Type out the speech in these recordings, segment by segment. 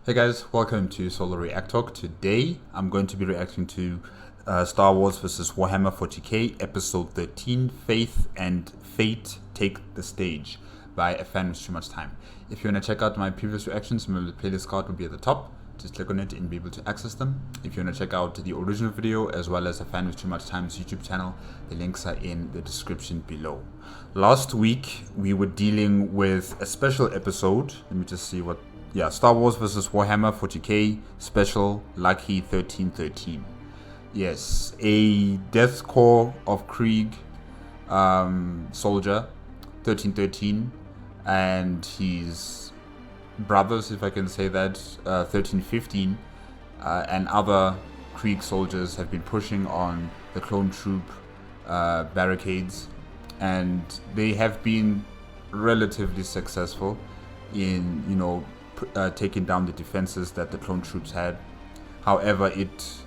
Hey guys, welcome to Solo ReacTalk. Today I'm going to be reacting to Star Wars vs. Warhammer 40K Episode 13, Faith and Fate Take the Stage by AFanWithTooMuchTime. If you want to check out my previous reactions, remember the playlist card will be at the top. Just click on it and be able to access them. If you want to check out the original video as well as AFanWithTooMuchTime's YouTube channel, the links are in the description below. Last week we were dealing with a special episode. Let me just see what... Yeah, Star Wars vs. Warhammer 40K Special Lucky 1313. Yes, a Death Corps of Krieg soldier, 1313, and his brothers, if I can say that, 1315, and other Krieg soldiers have been pushing on the clone troop barricades, and they have been relatively successful in, taking down the defenses that the clone troops had. However, it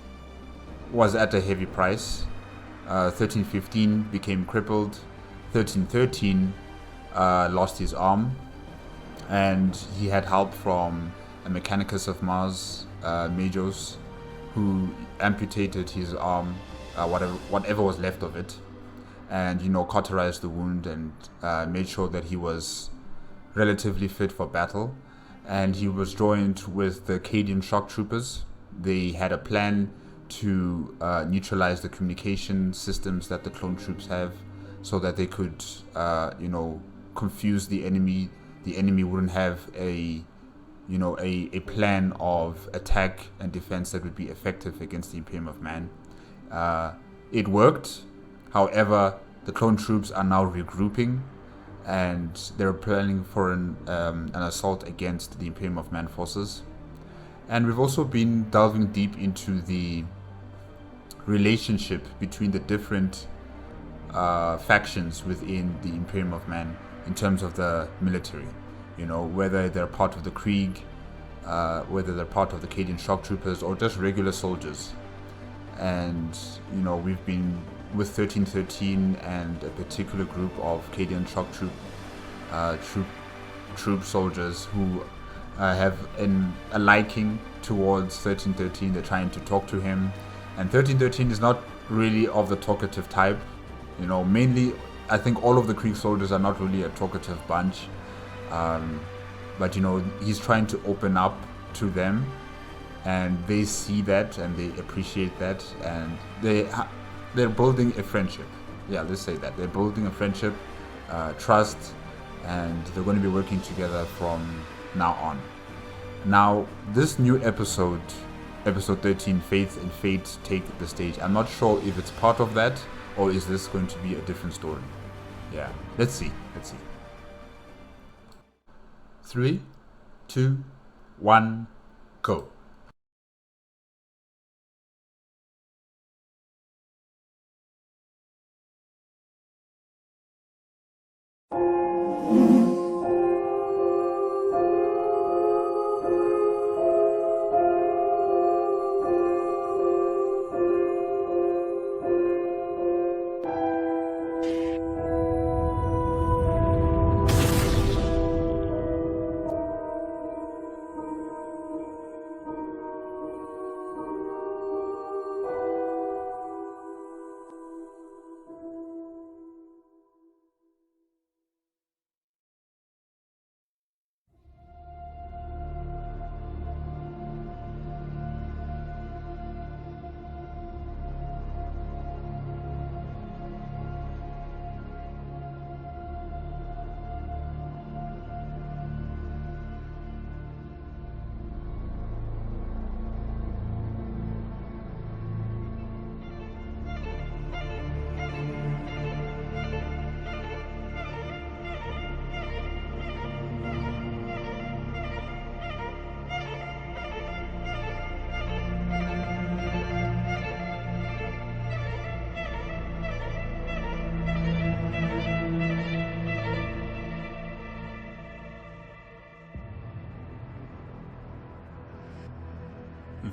was at a heavy price. 1315 became crippled. 1313 lost his arm, and he had help from a Mechanicus of Mars, Majos, who amputated his arm, whatever was left of it, and cauterized the wound and made sure that he was relatively fit for battle. And he was joined with the Cadian shock troopers. They had a plan to neutralize the communication systems that the clone troops have, so that they could, confuse the enemy. The enemy wouldn't have a plan of attack and defense that would be effective against the Imperium of Man. It worked. However, the clone troops are now regrouping, and they're planning for an assault against the Imperium of Man forces. And we've also been delving deep into the relationship between the different factions within the Imperium of Man in terms of the military. Whether they're part of the Krieg, whether they're part of the Cadian shock troopers, or just regular soldiers. And we've been with 1313 and a particular group of Cadian shock troop soldiers who have a liking towards 1313. They're trying to talk to him, and 1313 is not really of the talkative type. Mainly, I think all of the Krieg soldiers are not really a talkative bunch, but he's trying to open up to them, and they see that and they appreciate that, and they're building a friendship. Yeah, let's say that. They're building a friendship, trust, and they're going to be working together from now on. Now, this new episode 13, Faith and Fate Take the Stage, I'm not sure if it's part of that, or is this going to be a different story? Yeah, let's see. 3, 2, 1, go.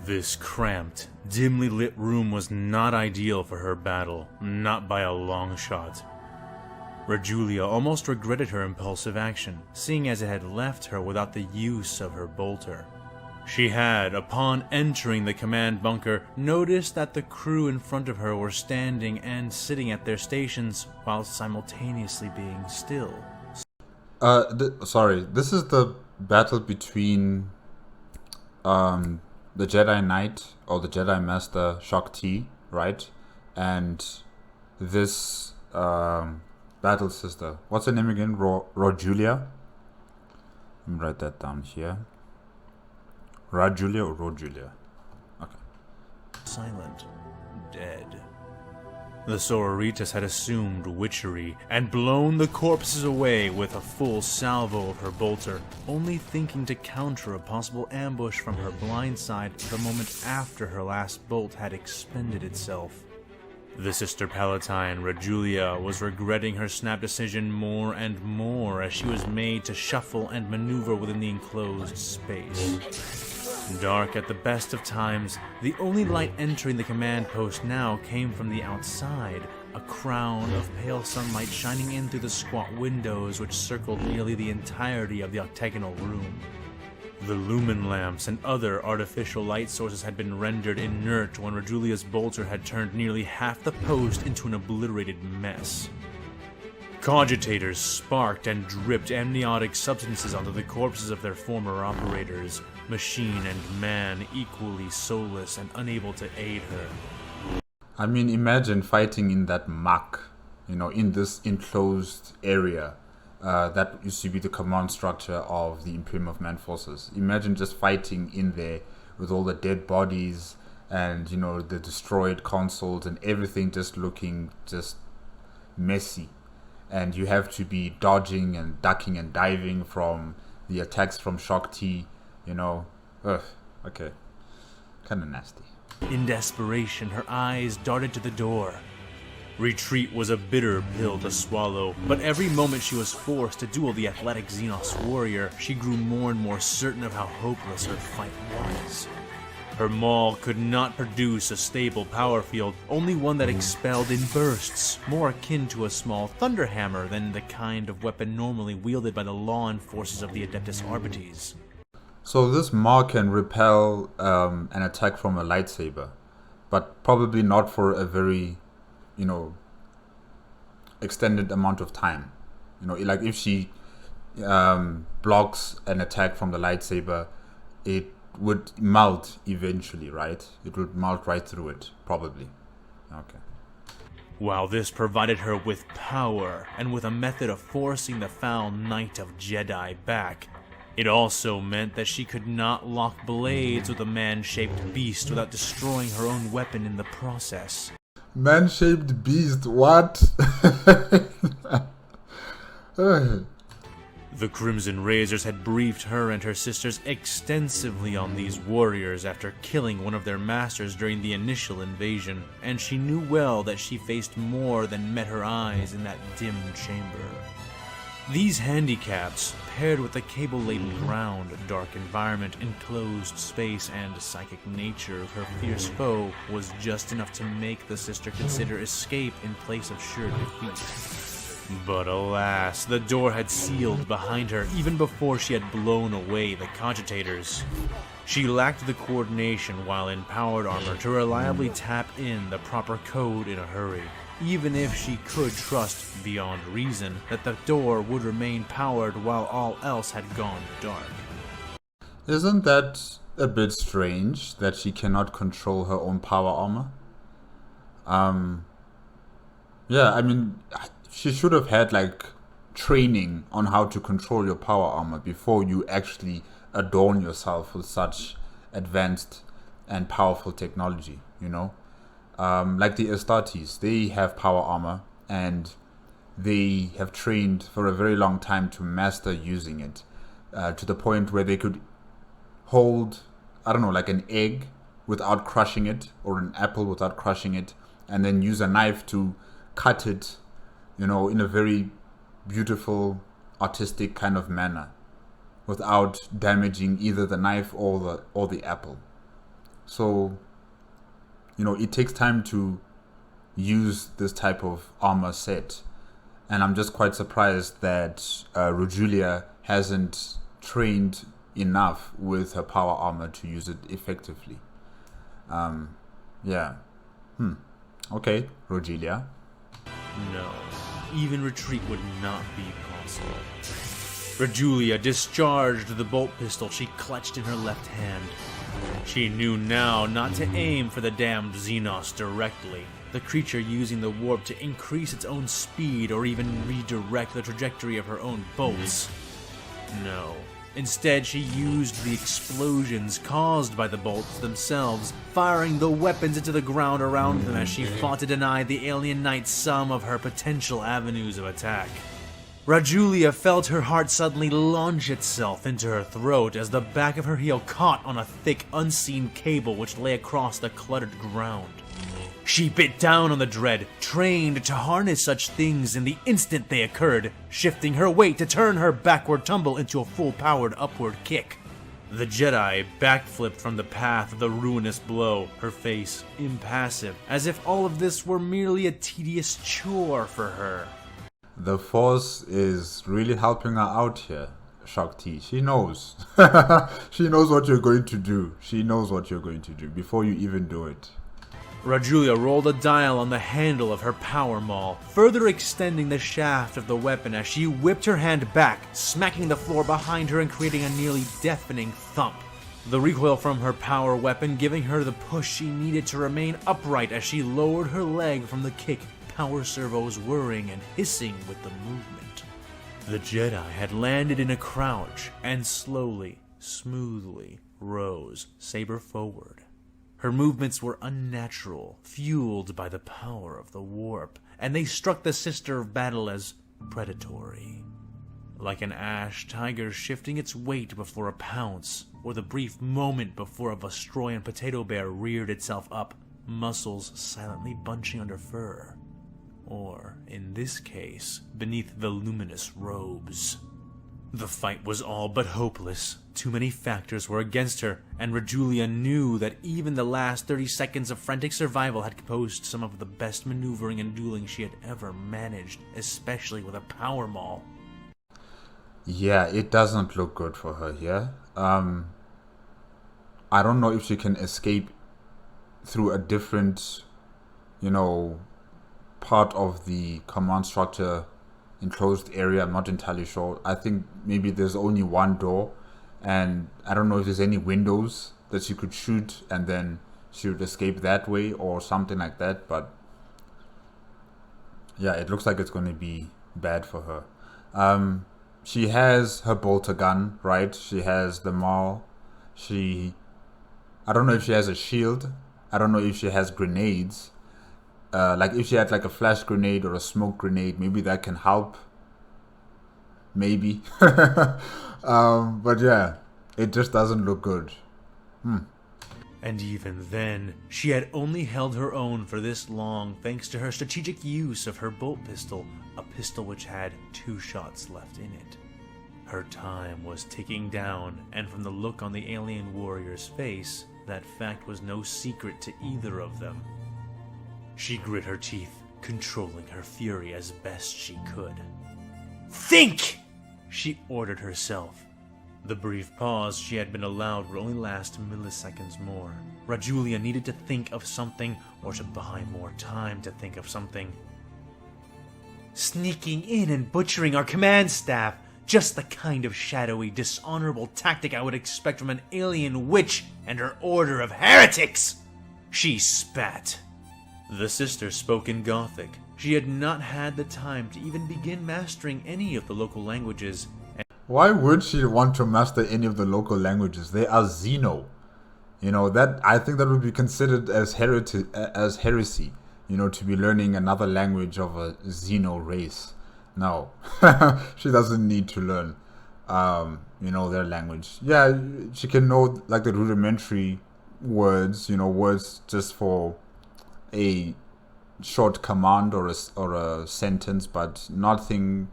This cramped, dimly lit room was not ideal for her battle, not by a long shot. Rajulia almost regretted her impulsive action, seeing as it had left her without the use of her bolter. She had, upon entering the command bunker, noticed that the crew in front of her were standing and sitting at their stations while simultaneously being still. Sorry, this is the battle between the Jedi Knight or the Jedi Master Shaak Ti, right? And this battle sister. What's her name again? Rojulia? Let me write that down here. Rajulia or Rojulia? Okay. Silent. Dead. The Sororitas had assumed witchery and blown the corpses away with a full salvo of her bolter, only thinking to counter a possible ambush from her blind side the moment after her last bolt had expended itself. The Sister Palatine, Rajulia, was regretting her snap decision more and more as she was made to shuffle and maneuver within the enclosed space. Dark at the best of times, the only light entering the command post now came from the outside, a crown of pale sunlight shining in through the squat windows which circled nearly the entirety of the octagonal room. The lumen lamps and other artificial light sources had been rendered inert when Rajulia's bolter had turned nearly half the post into an obliterated mess. Cogitators sparked and dripped amniotic substances onto the corpses of their former operators, machine and man equally soulless and unable to aid her. I mean, imagine fighting in that muck, in this enclosed area. That used to be the command structure of the Imperium of Man forces. Imagine just fighting in there with all the dead bodies and, the destroyed consoles and everything just looking just messy. And you have to be dodging and ducking and diving from the attacks from Shaak Ti, okay. Kind of nasty. In desperation, her eyes darted to the door. Retreat was a bitter pill to swallow, but every moment she was forced to duel the athletic Xenos warrior, she grew more and more certain of how hopeless her fight was. Her maul could not produce a stable power field, only one that expelled in bursts, more akin to a small thunderhammer than the kind of weapon normally wielded by the law enforcers of the Adeptus Arbites. So this maul can repel an attack from a lightsaber, but probably not for a very, extended amount of time. Like if she blocks an attack from the lightsaber, it would melt eventually, right? It would melt right through it, probably. Okay. While this provided her with power, and with a method of forcing the foul Knight of Jedi back, it also meant that she could not lock blades with a man-shaped beast without destroying her own weapon in the process. Man-shaped beast, what? The Crimson Razors had briefed her and her sisters extensively on these warriors after killing one of their masters during the initial invasion, and she knew well that she faced more than met her eyes in that dim chamber. These handicaps, paired with the cable-laden ground, dark environment, enclosed space, and psychic nature of her fierce foe, was just enough to make the sister consider escape in place of sure defeat. But alas, the door had sealed behind her even before she had blown away the cogitators. She lacked the coordination while in powered armor to reliably tap in the proper code in a hurry, even if she could trust beyond reason that the door would remain powered while all else had gone dark. Isn't that a bit strange that she cannot control her own power armor? Yeah, I mean, she should have had training on how to control your power armor before you actually adorn yourself with such advanced and powerful technology, like the Astartes, they have power armor and they have trained for a very long time to master using it, to the point where they could hold, an egg without crushing it, or an apple without crushing it, and then use a knife to cut it, in a very beautiful, artistic kind of manner, without damaging either the knife or the apple. So, it takes time to use this type of armor set, and I'm just quite surprised that Rojulia hasn't trained, enough with her power armor to use it effectively. Yeah. Okay, Rogelia. No, even retreat would not be possible. Rajulia discharged the bolt pistol she clutched in her left hand. She knew now not to aim for the damned Xenos directly, the creature using the warp to increase its own speed or even redirect the trajectory of her own bolts. No. Instead, she used the explosions caused by the bolts themselves, firing the weapons into the ground around them as she fought to deny the alien knight some of her potential avenues of attack. Rajulia felt her heart suddenly launch itself into her throat as the back of her heel caught on a thick, unseen cable which lay across the cluttered ground. She bit down on the dread, trained to harness such things in the instant they occurred, shifting her weight to turn her backward tumble into a full-powered upward kick. The Jedi backflipped from the path of the ruinous blow, her face impassive, as if all of this were merely a tedious chore for her. The Force is really helping her out here, Shakti. She knows. She knows what you're going to do. She knows what you're going to do before you even do it. Rajulia rolled a dial on the handle of her power maul, further extending the shaft of the weapon as she whipped her hand back, smacking the floor behind her and creating a nearly deafening thump. The recoil from her power weapon giving her the push she needed to remain upright as she lowered her leg from the kick, power servos whirring and hissing with the movement. The Jedi had landed in a crouch and slowly, smoothly rose, saber forward. Her movements were unnatural, fueled by the power of the warp, and they struck the Sister of Battle as predatory. Like an ash tiger shifting its weight before a pounce, or the brief moment before a Vostroyan potato bear reared itself up, muscles silently bunching under fur. Or, in this case, beneath voluminous robes. The fight was all but hopeless. Too many factors were against her, and Rajulia knew that even the last 30 seconds of frantic survival had composed some of the best maneuvering and dueling she had ever managed, especially with a power maul. Yeah, it doesn't look good for her here. I don't know if she can escape through a different, part of the command structure enclosed area. I'm not entirely sure. I think maybe there's only one door, and I don't know if there's any windows that she could shoot and then she would escape that way or something like that. But yeah, it looks like it's going to be bad for her. She has her bolter gun, right? She has the maul. I don't know if she has a shield. I don't know if she has grenades. Like if she had like a flash grenade or a smoke grenade, maybe that can help. Maybe. But yeah, it just doesn't look good. And even then, she had only held her own for this long thanks to her strategic use of her bolt pistol, a pistol which had 2 shots left in it. Her time was ticking down, and from the look on the alien warrior's face, that fact was no secret to either of them. She grit her teeth, controlling her fury as best she could. "Think!" she ordered herself. The brief pause she had been allowed would only last milliseconds more. Rajulia needed to think of something, or to buy more time to think of something. "Sneaking in and butchering our command staff. Just the kind of shadowy, dishonorable tactic I would expect from an alien witch and her order of heretics!" She spat. The sister spoke in Gothic. She had not had the time to even begin mastering any of the local languages. Why would she want to master any of the local languages? They are Xeno. That I think that would be considered as heresy. To be learning another language of a Xeno race. No, she doesn't need to learn, their language. Yeah, she can know like the rudimentary words, words just for a short command or a sentence, but nothing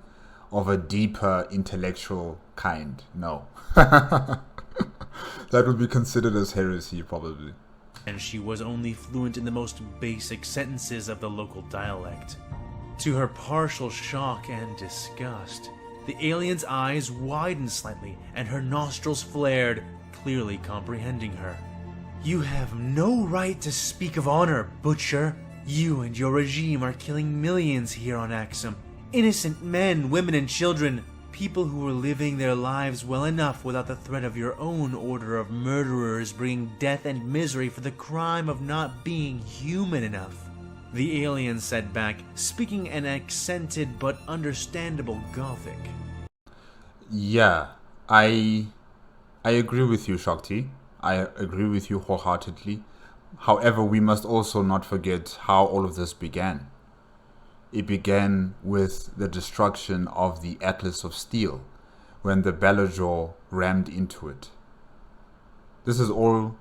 of a deeper intellectual kind. No. That would be considered as heresy, probably. And she was only fluent in the most basic sentences of the local dialect. To her partial shock and disgust, The alien's eyes widened slightly, and her nostrils flared, clearly comprehending her. You have no right to speak of honor, Butcher. You and your regime are killing millions here on Axum. Innocent men, women, and children. People who were living their lives well enough without the threat of your own order of murderers bringing death and misery for the crime of not being human enough. The alien said back, speaking an accented but understandable Gothic. Yeah, I agree with you, Shakti. I agree with you wholeheartedly. However, we must also not forget how all of this began. It began with the destruction of the Atlas of Steel, when the Bellajaw rammed into it. This is all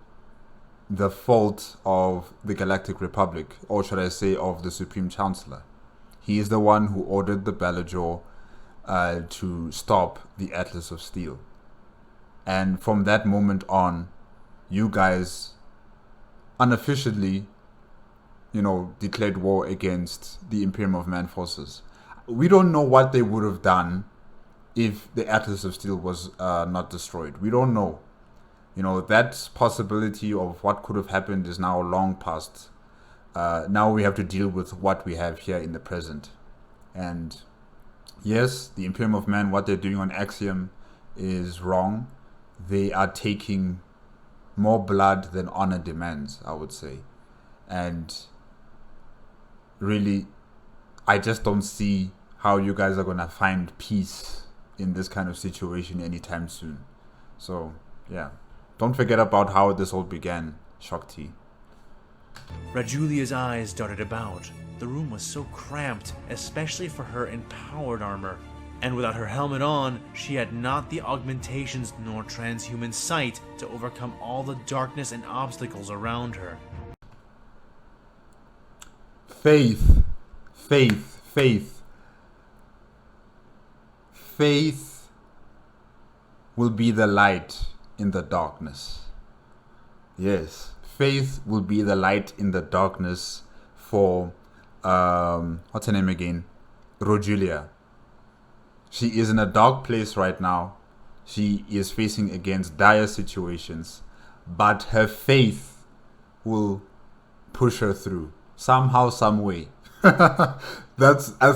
the fault of the Galactic Republic, or should I say of the Supreme Chancellor. He is the one who ordered the Bellajaw to stop the Atlas of Steel. And from that moment on, you guys unofficially, declared war against the Imperium of Man forces. We don't know what they would have done if the Atlas of Steel was not destroyed. We don't know. That possibility of what could have happened is now long past. Now we have to deal with what we have here in the present. And yes, the Imperium of Man, what they're doing on Axiom is wrong. They are taking more blood than honor demands, I would say. And really, I just don't see how you guys are going to find peace in this kind of situation anytime soon. So, yeah. Don't forget about how this all began, Shakti. Rajulia's eyes darted about. The room was so cramped, especially for her in powered armor. And without her helmet on, she had not the augmentations nor transhuman sight to overcome all the darkness and obstacles around her. Faith, faith, faith. Faith will be the light in the darkness. Yes, faith will be the light in the darkness for, what's her name again? Rojulia. She is in a dark place right now. She is facing against dire situations, but her faith will push her through somehow, some way. I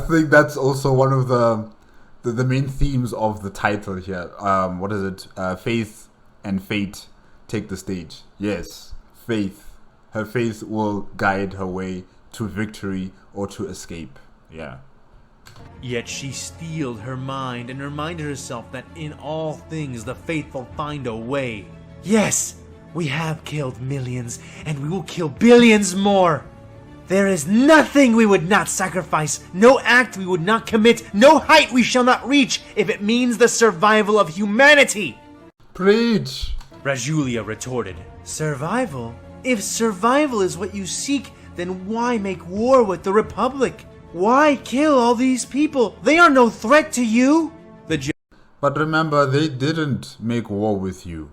think that's also one of the main themes of the title here. What is it? Faith and fate take the stage. Yes, faith. Her faith will guide her way to victory or to escape. Yeah. Yet she steeled her mind and reminded herself that in all things the faithful find a way. Yes, we have killed millions, and we will kill billions more. There is nothing we would not sacrifice, no act we would not commit, no height we shall not reach, if it means the survival of humanity. Preach! Rajulia retorted. Survival? If survival is what you seek, then why make war with the Republic? Why kill all these people? They are no threat to you. But remember, they didn't make war with you.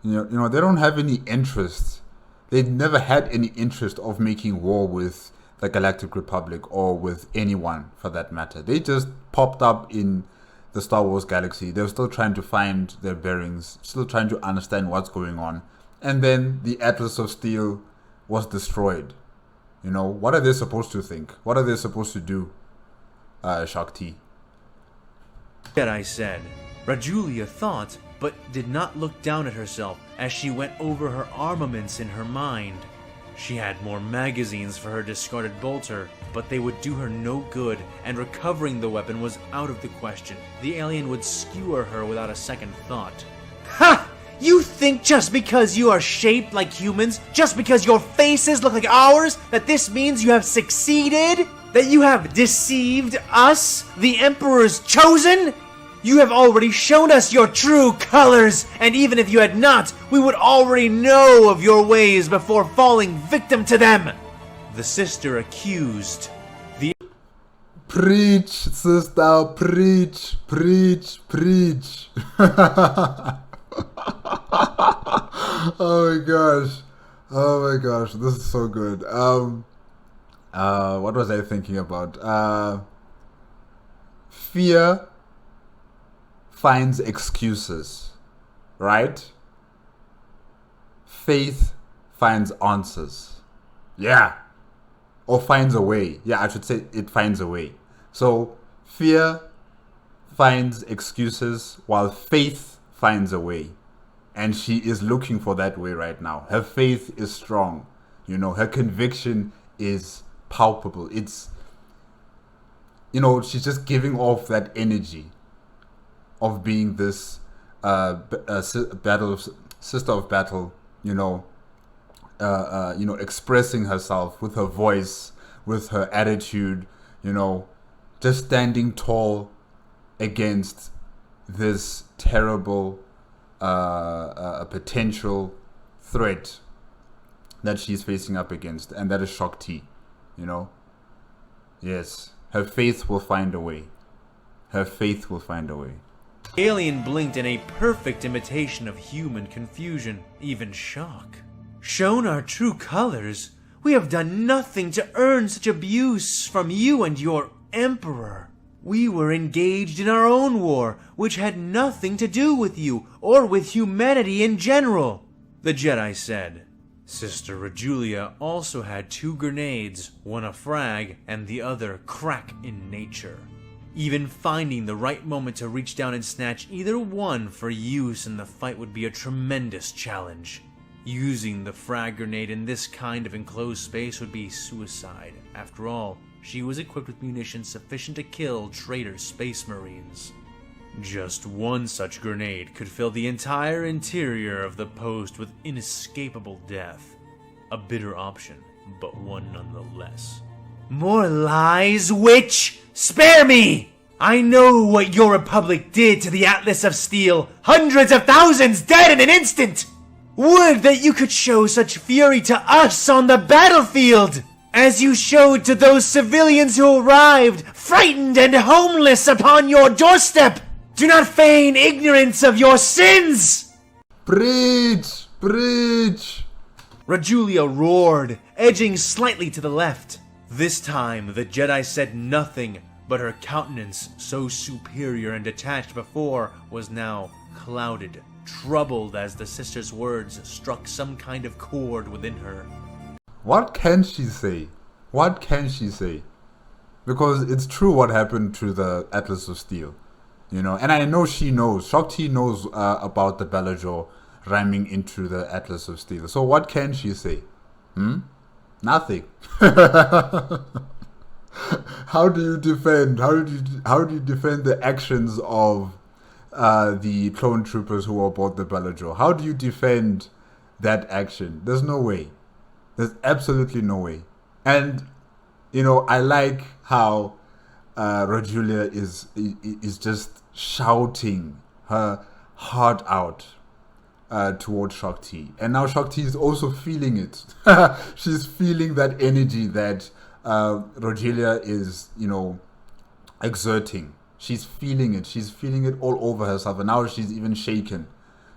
You know, they don't have any interest. They never had any interest of making war with the Galactic Republic or with anyone for that matter. They just popped up in the Star Wars galaxy. They were still trying to find their bearings, still trying to understand what's going on. And then the Atlas of Steel was destroyed. You know, what are they supposed to think? What are they supposed to do, Shakti? Yet I said. Rajulia thought, but did not look down at herself as she went over her armaments in her mind. She had more magazines for her discarded bolter, but they would do her no good, and recovering the weapon was out of the question. The alien would skewer her without a second thought. Ha! You think just because you are shaped like humans, just because your faces look like ours, that this means you have succeeded? That you have deceived us, the Emperor's chosen? You have already shown us your true colors, and even if you had not, we would already know of your ways before falling victim to them. The sister accused. Preach, sister, preach, preach, preach. Oh my gosh, this is so good. What was I thinking about? Fear finds excuses, right? Faith finds answers. Yeah. Or finds a way. Yeah, I should say it finds a way. So fear finds excuses while faith finds a way. And she is looking for that way right now. Her faith is strong. You know, her conviction is palpable. It's, you know, she's just giving off that energy of being this sister of battle, expressing herself with her voice, with her attitude, just standing tall against this terrible potential threat that she's facing up against, and that is Shakti, Yes, her faith will find a way. Her faith will find a way. Alien blinked in a perfect imitation of human confusion, even shock. Shown our true colors? We have done nothing to earn such abuse from you and your Emperor. We were engaged in our own war, which had nothing to do with you, or with humanity in general, the Jedi said. Sister Rajulia also had 2 grenades, one a frag, and the other crack in nature. Even finding the right moment to reach down and snatch either one for use in the fight would be a tremendous challenge. Using the frag grenade in this kind of enclosed space would be suicide. After all, she was equipped with munitions sufficient to kill traitor space marines. Just one such grenade could fill the entire interior of the post with inescapable death. A bitter option, but one nonetheless. More lies, witch! Spare me! I know what your Republic did to the Atlas of Steel. Hundreds of thousands dead in an instant! Would that you could show such fury to us on the battlefield, as you showed to those civilians who arrived, frightened and homeless upon your doorstep! Do not feign ignorance of your sins! Preach! Preach! Rajulia roared, edging slightly to the left. This time, the Jedi said nothing, but her countenance, so superior and detached before, was now clouded, troubled as the sister's words struck some kind of chord within her. What can she say? What can she say? Because it's true what happened to the Atlas of Steel, and I know she knows. Shakti knows about the Bellajaw ramming into the Atlas of Steel. So what can she say? Nothing. How do you defend? How do you defend the actions of the clone troopers who aboard the Bellajaw? How do you defend that action? There's no way. There's absolutely no way. And I like how Rajulia is just shouting her heart out towards Shakti, and now Shakti is also feeling it. She's feeling that energy that Rajulia is, exerting. She's feeling it. She's feeling it all over herself, and now she's even shaken.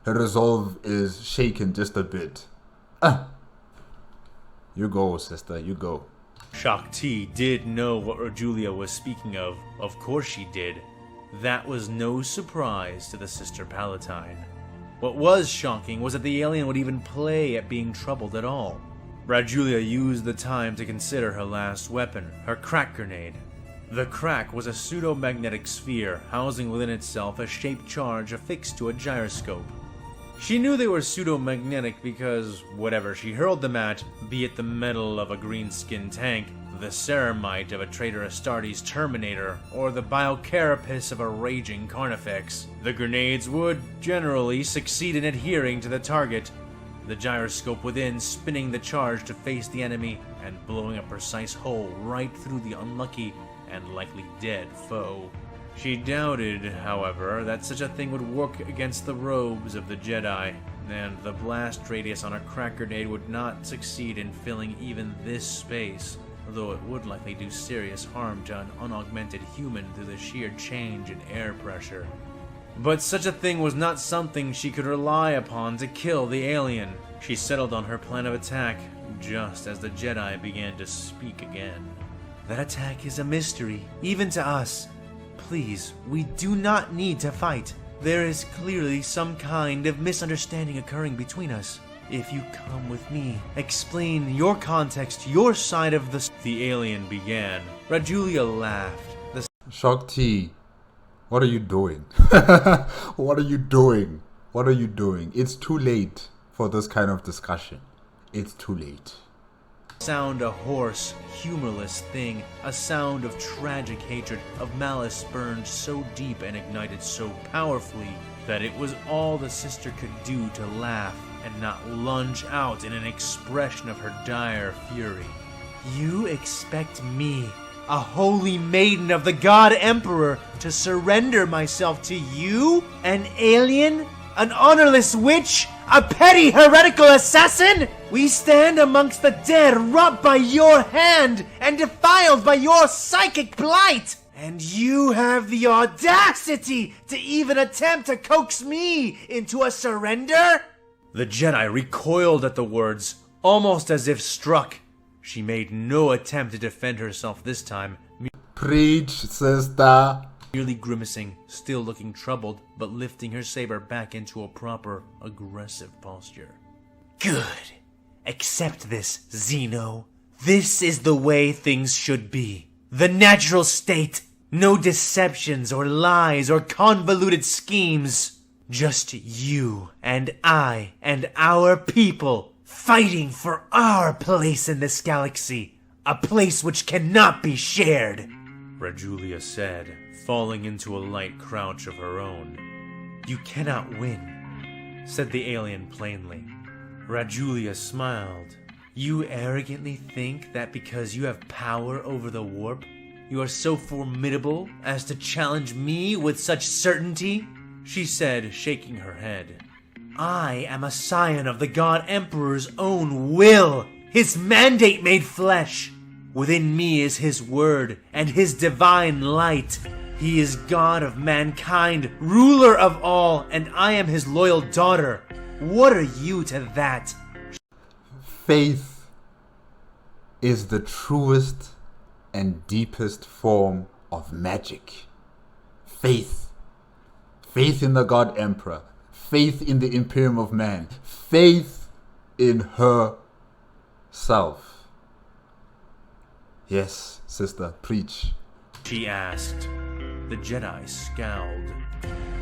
Her resolve is shaken just a bit. You go, sister. You go. Shakti did know what Rajulia was speaking of. Of course she did. That was no surprise to the Sister Palatine. What was shocking was that the alien would even play at being troubled at all. Rajulia used the time to consider her last weapon, her crack grenade. The crack was a pseudo-magnetic sphere, housing within itself a shaped charge affixed to a gyroscope. She knew they were pseudo-magnetic because whatever she hurled them at, be it the metal of a green-skinned tank, the ceramite of a traitor Astartes Terminator, or the biocarapace of a raging Carnifex, the grenades would generally succeed in adhering to the target, the gyroscope within spinning the charge to face the enemy and blowing a precise hole right through the unlucky and likely dead foe. She doubted, however, that such a thing would work against the robes of the Jedi, and the blast radius on a crack grenade would not succeed in filling even this space, though it would likely do serious harm to an unaugmented human through the sheer change in air pressure. But such a thing was not something she could rely upon to kill the alien. She settled on her plan of attack, just as the Jedi began to speak again. That attack is a mystery, even to us. Please, we do not need to fight. There is clearly some kind of misunderstanding occurring between us. If you come with me, explain your context, your side of the alien began. Rajulia laughed. Shakti, what are you doing? What are you doing? What are you doing? It's too late for this kind of discussion. It's too late. Sound a hoarse, humorless thing, a sound of tragic hatred, of malice burned so deep and ignited so powerfully that it was all the sister could do to laugh and not lunge out in an expression of her dire fury. You expect me, a holy maiden of the God Emperor, to surrender myself to you, an alien, an honorless witch, a petty heretical assassin? We stand amongst the dead, robbed by your hand and defiled by your psychic blight. And you have the audacity to even attempt to coax me into a surrender? The Jedi recoiled at the words, almost as if struck. She made no attempt to defend herself this time. Preach, sister. Merely grimacing, still looking troubled, but lifting her saber back into a proper, aggressive posture. Good. Accept this, Zeno. This is the way things should be. The natural state. No deceptions or lies or convoluted schemes. Just you and I and our people fighting for our place in this galaxy. A place which cannot be shared. Rajulia said, falling into a light crouch of her own. You cannot win, said the alien plainly. Rajulia smiled. You arrogantly think that because you have power over the warp, you are so formidable as to challenge me with such certainty? She said, shaking her head. I am a scion of the God Emperor's own will, his mandate made flesh. Within me is his word and his divine light. He is God of mankind, ruler of all, and I am his loyal daughter. What are you to that? Faith is the truest and deepest form of magic. Faith. Faith in the God Emperor. Faith in the Imperium of Man. Faith in herself. Yes, sister, preach. She asked. The Jedi scowled.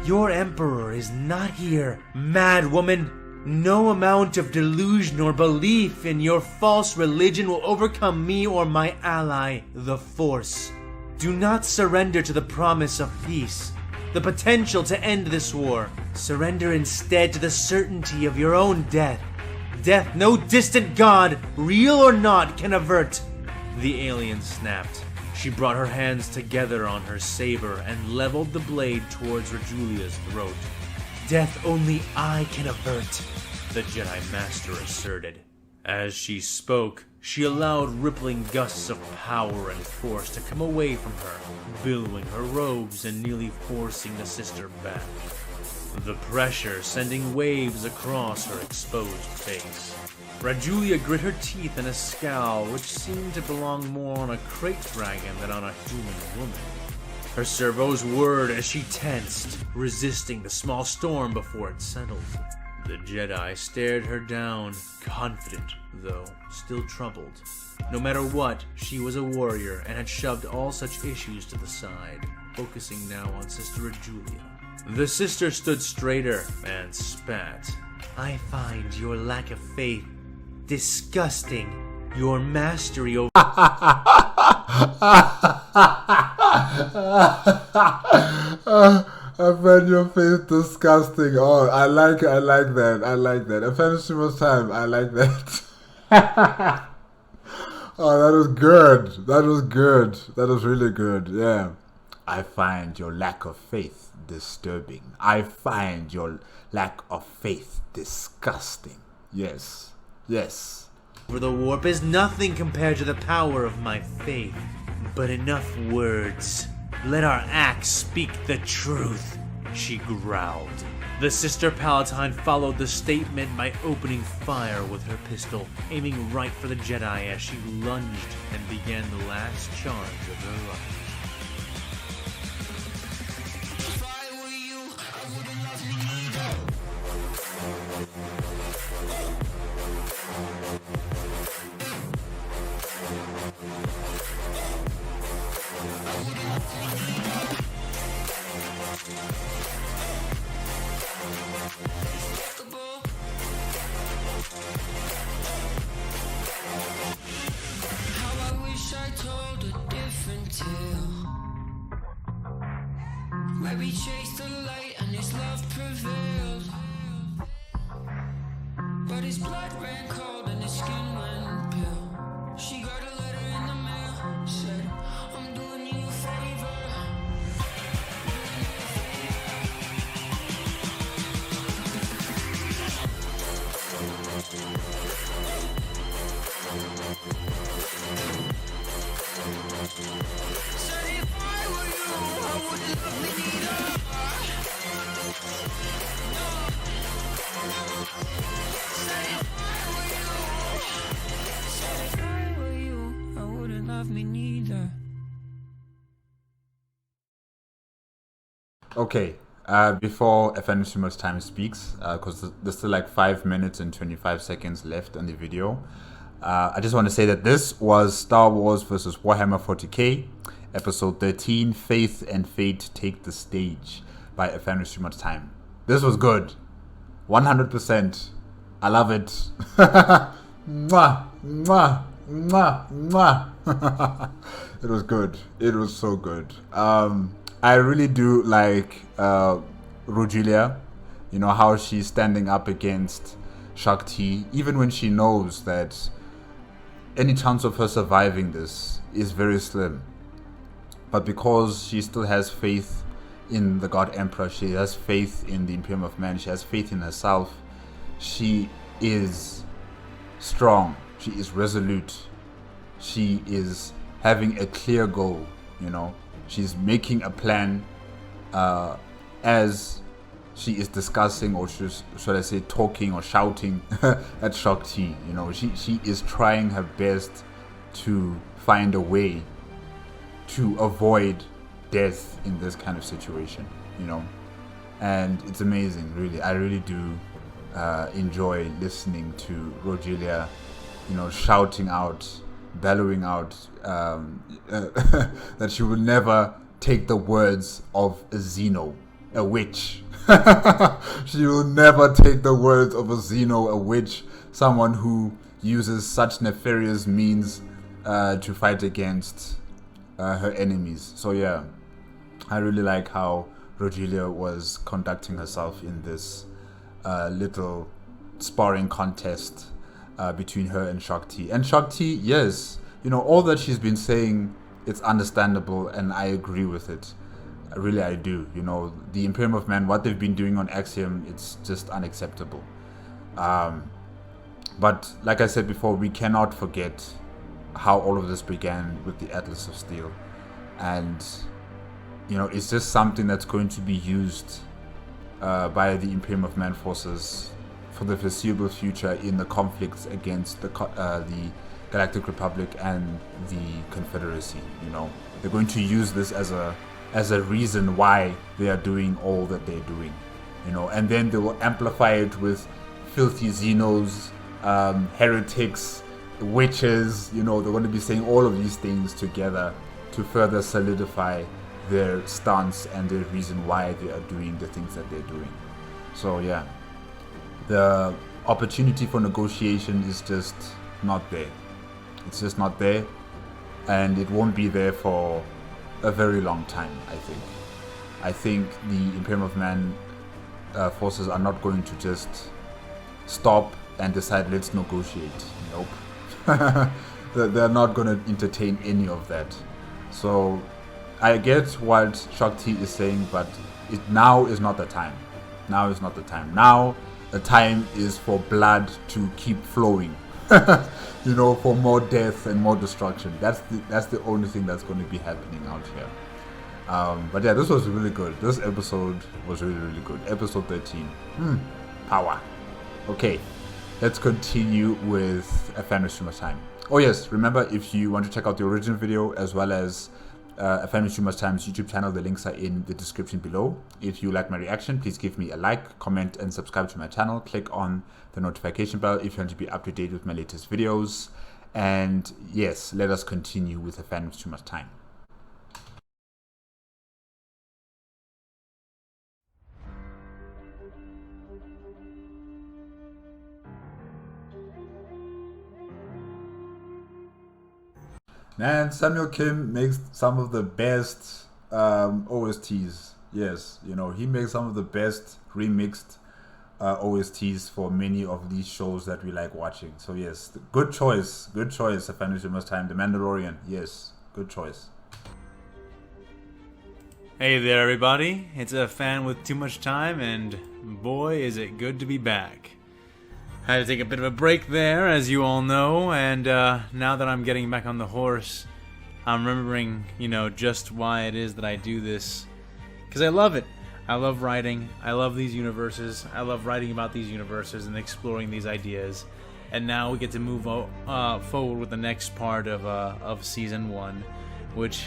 Your Emperor is not here, mad woman. No amount of delusion or belief in your false religion will overcome me or my ally, the Force. Do not surrender to the promise of peace, the potential to end this war. Surrender instead to the certainty of your own death. Death no distant god, real or not, can avert. The alien snapped. She brought her hands together on her saber and leveled the blade towards Rajulia's throat. Death only I can avert, the Jedi Master asserted. As she spoke, she allowed rippling gusts of power and force to come away from her, billowing her robes and nearly forcing the sister back. The pressure sending waves across her exposed face. Rajulia grit her teeth in a scowl which seemed to belong more on a crate dragon than on a human woman. Her servos whirred as she tensed, resisting the small storm before it settled. The Jedi stared her down, confident, though still troubled. No matter what, she was a warrior and had shoved all such issues to the side, focusing now on Sister Rajulia. The sister stood straighter and spat. I find your lack of faith disgusting. Your mastery over... I find your face disgusting. Oh, I like that. AFanWithTooMuchTime, I like that. Oh, that was good. That was really good. Yeah. I find your lack of faith disturbing. I find your lack of faith disgusting. Yes. For the warp is nothing compared to the power of my faith. But enough words. Let our acts speak the truth, she growled. The Sister Palatine followed the statement by opening fire with her pistol, aiming right for the Jedi as she lunged and began the last charge of her life. If I were you, I would chased the light and his love prevailed, but his blood ran cold and his skin went pale. She got a letter in the mail, said, I'm doing you a favor. Said if I were you, I wouldn't love me neither. Said if I were you, I wouldn't love me neither. Okay, before AFanWithTooMuchTime Speaks, because there's still like 5 minutes and 25 seconds left on the video, I just want to say that this was Star Wars versus Warhammer 40K, episode 13, Faith and Fate Take the Stage by AFanWithTooMuchTime. This was good. 100%. I love it. Mwah, mwah, mwah, mwah. It was good. It was so good. I really do like Rogelia, you know, how she's standing up against Shakti, even when she knows that any chance of her surviving this is very slim. But because she still has faith in the God Emperor, she has faith in the Imperium of Man, she has faith in herself, she is strong, she is resolute, she is having a clear goal, you know. She's making a plan as she is discussing, or should I say talking or shouting at Shakti. You know, she is trying her best to find a way to avoid death in this kind of situation, you know. And it's amazing, really. I really do enjoy listening to Rogelia, you know, shouting out, bellowing out that she will never take the words of a Xeno, a witch. She will never take the words of a Xeno, a witch, someone who uses such nefarious means to fight against her enemies. So yeah, I really like how Rogelia was conducting herself in this little sparring contest between her and Shakti. And Shakti, yes, you know, all that she's been saying, it's understandable, and I agree with it. Really, I do. You know, the Imperium of Man, what they've been doing on Axiom, it's just unacceptable. But like I said before, we cannot forget how all of this began with the Atlas of Steel. And, you know, it's just something that's going to be used by the Imperium of Man forces for the foreseeable future in the conflicts against the Galactic Republic and the Confederacy. You know, they're going to use this as a reason why they are doing all that they're doing, you know, and then they will amplify it with filthy Xenos, heretics, witches. You know, they're going to be saying all of these things together to further solidify their stance and the reason why they are doing the things that they're doing. So yeah, the opportunity for negotiation is just not there. It's just not there, and it won't be there for a very long time, I think. I think the Imperium of Man forces are not going to just stop and decide, let's negotiate. Nope. They're not going to entertain any of that. So I get what Shakti is saying, but now is not the time. Now is not the time. Now the time is for blood to keep flowing. You know, for more death and more destruction. That's the only thing that's going to be happening out here. But yeah, this was really good. This episode was really, really good. Episode 13. Power. Okay, let's continue with AFanWithTooMuchTime. Oh yes, remember, if you want to check out the original video as well as AFanWithTooMuchTime's YouTube channel, the links are in the description below. If you like my reaction, please give me a like, comment, and subscribe to my channel. Click on the notification bell if you want to be up to date with my latest videos. And yes, let us continue with AFanWithTooMuchTime. Man, Samuel Kim makes some of the best OSTs. Yes, you know, he makes some of the best remixed OSTs for many of these shows that we like watching. So yes, good choice, AFanWithTooMuchTime. The Mandalorian, yes, good choice. Hey there, everybody. It's a fan with too much time, and boy, is it good to be back. Had to take a bit of a break there, as you all know, and now that I'm getting back on the horse, I'm remembering, you know, just why it is that I do this. Because I love it. I love writing. I love these universes. I love writing about these universes and exploring these ideas. And now we get to move forward with the next part of Season 1, which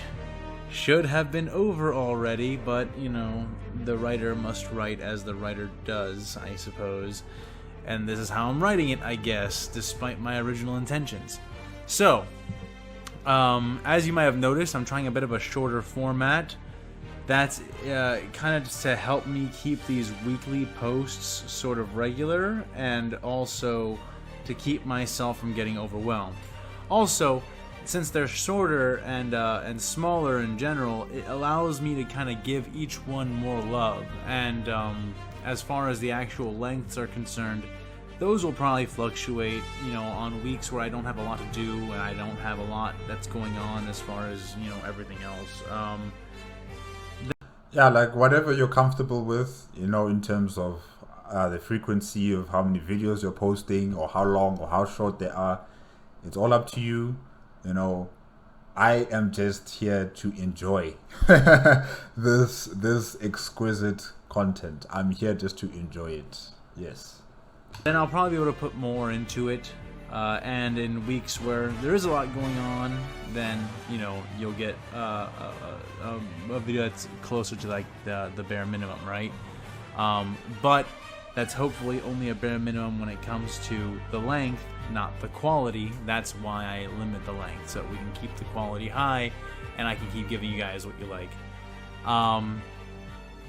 should have been over already, but, you know, the writer must write as the writer does, I suppose. And this is how I'm writing it, I guess, despite my original intentions. So, as you might have noticed, I'm trying a bit of a shorter format. That's kind of just to help me keep these weekly posts sort of regular, and also to keep myself from getting overwhelmed. Also, since they're shorter and smaller in general, it allows me to kind of give each one more love. And as far as the actual lengths are concerned, those will probably fluctuate, you know, on weeks where I don't have a lot to do and I don't have a lot that's going on as far as, you know, everything else. Yeah, like whatever you're comfortable with, you know, in terms of the frequency of how many videos you're posting or how long or how short they are. It's all up to you. You know, I am just here to enjoy this exquisite content. I'm here just to enjoy it. Yes. Then I'll probably be able to put more into it. And in weeks where there is a lot going on, then, you know, you'll get a video that's closer to like the bare minimum, right? But that's hopefully only a bare minimum when it comes to the length, not the quality. That's why I limit the length, so we can keep the quality high and I can keep giving you guys what you like.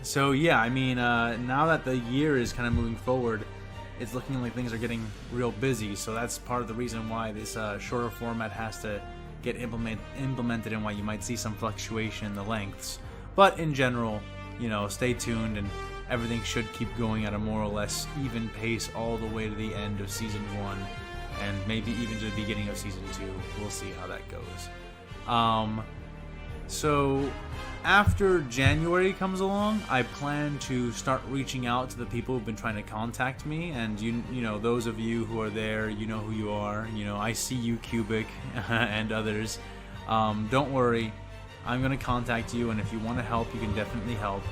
So yeah, I mean, now that the year is kind of moving forward, it's looking like things are getting real busy, so that's part of the reason why this shorter format has to get implemented and why you might see some fluctuation in the lengths. But in general, you know, stay tuned and everything should keep going at a more or less even pace all the way to the end of Season 1 and maybe even to the beginning of Season 2. We'll see how that goes. So after January comes along, I plan to start reaching out to the people who've been trying to contact me, and you know, those of you who are there, you know who you are. You know, I see you, Cubic, and others. Don't worry, I'm gonna contact you, and if you want to help, you can definitely help.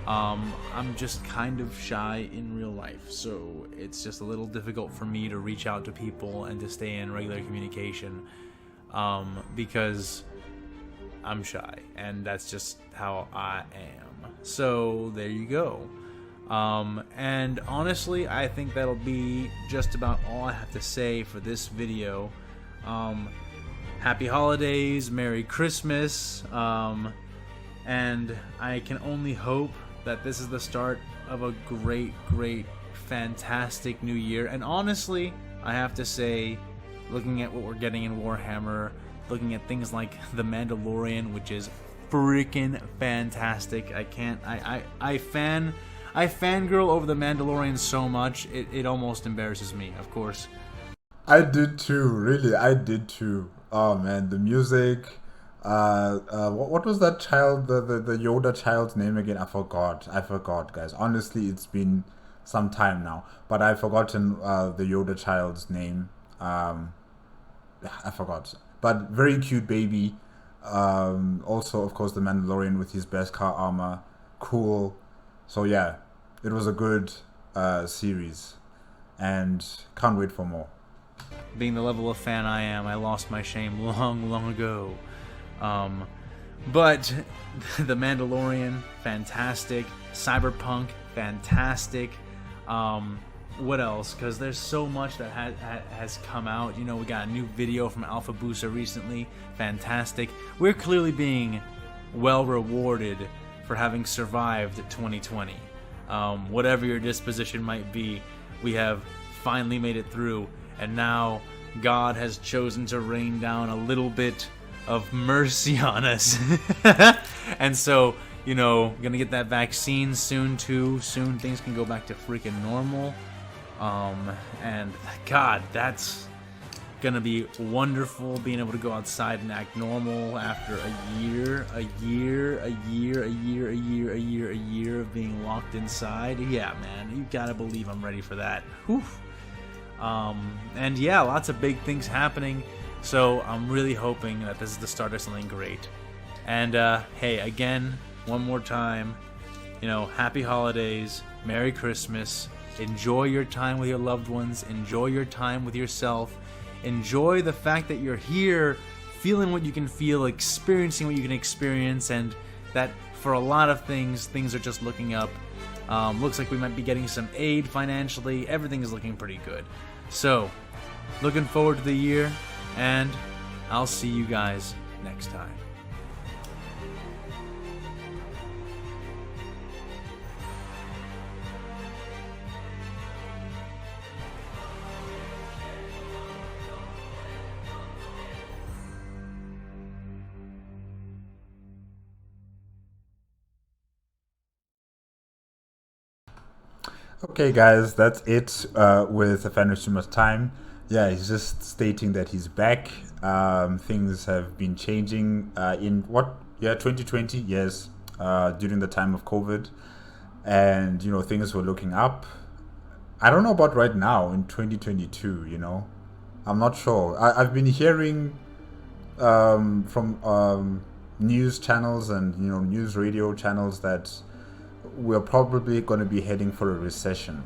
I'm just kind of shy in real life, so it's just a little difficult for me to reach out to people and to stay in regular communication, because I'm shy, and that's just how I am. So there you go. And honestly, I think that'll be just about all I have to say for this video. Happy holidays, Merry Christmas, and I can only hope that this is the start of a great, fantastic new year. And honestly, I have to say, looking at what we're getting in Warhammer, looking at things like The Mandalorian, which is freaking fantastic. I fangirl over The Mandalorian so much, it almost embarrasses me, of course. I did too, really, I did too. Oh man, the music, what was that child, the Yoda child's name again? I forgot, guys. Honestly, it's been some time now, but I've forgotten the Yoda child's name. I forgot. But very cute baby. Also, of course, the Mandalorian with his Beskar armor. Cool. So yeah, it was a good series, and can't wait for more. Being the level of fan I am, I lost my shame long ago. But the Mandalorian, fantastic. Cyberpunk, fantastic. What else? Because there's so much that has come out. You know, we got a new video from Alpha Booster recently. Fantastic. We're clearly being well rewarded for having survived 2020. Whatever your disposition might be, we have finally made it through. And now God has chosen to rain down a little bit of mercy on us. And so, you know, gonna get that vaccine soon too. Soon things can go back to freaking normal. And God, that's gonna be wonderful, being able to go outside and act normal after a year of being locked inside. Yeah, man, you gotta believe I'm ready for that. Whew. And yeah, lots of big things happening, so I'm really hoping that this is the start of something great. And hey, again, one more time, you know, happy holidays, Merry Christmas, enjoy your time with your loved ones, enjoy your time with yourself, enjoy the fact that you're here, feeling what you can feel, experiencing what you can experience, and that for a lot of things are just looking up. Looks like we might be getting some aid financially. Everything is looking pretty good. So, looking forward to the year, and I'll see you guys next time. Okay, guys, that's it with AFanWithTooMuchTime. Yeah, he's just stating that he's back. Things have been changing in 2020, yes, during the time of COVID, and you know, things were looking up. I don't know about right now in 2022. You know, I'm not sure. I've been hearing from news channels and, you know, news radio channels that we're probably going to be heading for a recession,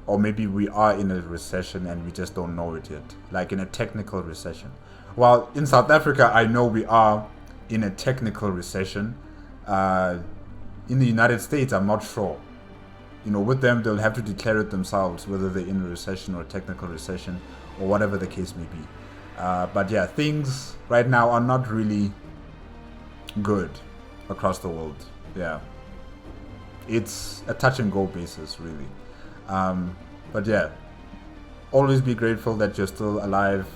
or maybe we are in a recession and we just don't know it yet, like in a technical recession. Well, in South Africa, I know we are in a technical recession. In the United States, I'm not sure. You know, with them, they'll have to declare it themselves, whether they're in a recession or a technical recession or whatever the case may be. But yeah, things right now are not really good across the world. Yeah. It's a touch and go basis, really. But yeah, always be grateful that you're still alive.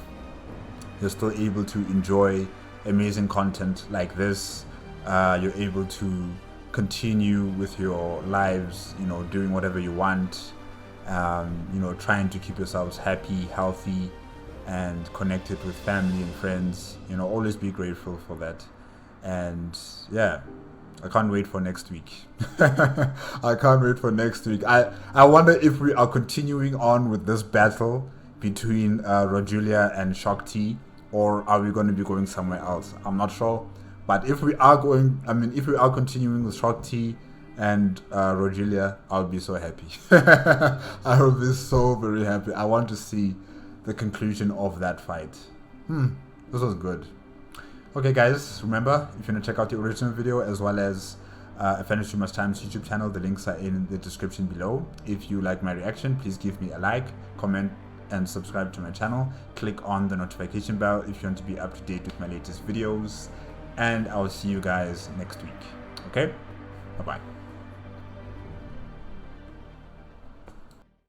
You're still able to enjoy amazing content like this. You're able to continue with your lives, you know, doing whatever you want, you know, trying to keep yourselves happy, healthy, and connected with family and friends. You know, always be grateful for that. And yeah, I can't wait for next week. I can't wait for next week. I wonder if we are continuing on with this battle between Rojulia and Shakti, or are we going to be going somewhere else? I'm not sure. But if we are continuing with Shakti and Rojulia, I'll be so happy. I will be so very happy. I want to see the conclusion of that fight. This was good. Okay, guys, remember, if you want to check out the original video as well as AFanWithTooMuchTime's YouTube channel, the links are in the description below. If you like my reaction, please give me a like, comment, and subscribe to my channel. Click on the notification bell if you want to be up to date with my latest videos. And I'll see you guys next week. Okay? Bye-bye.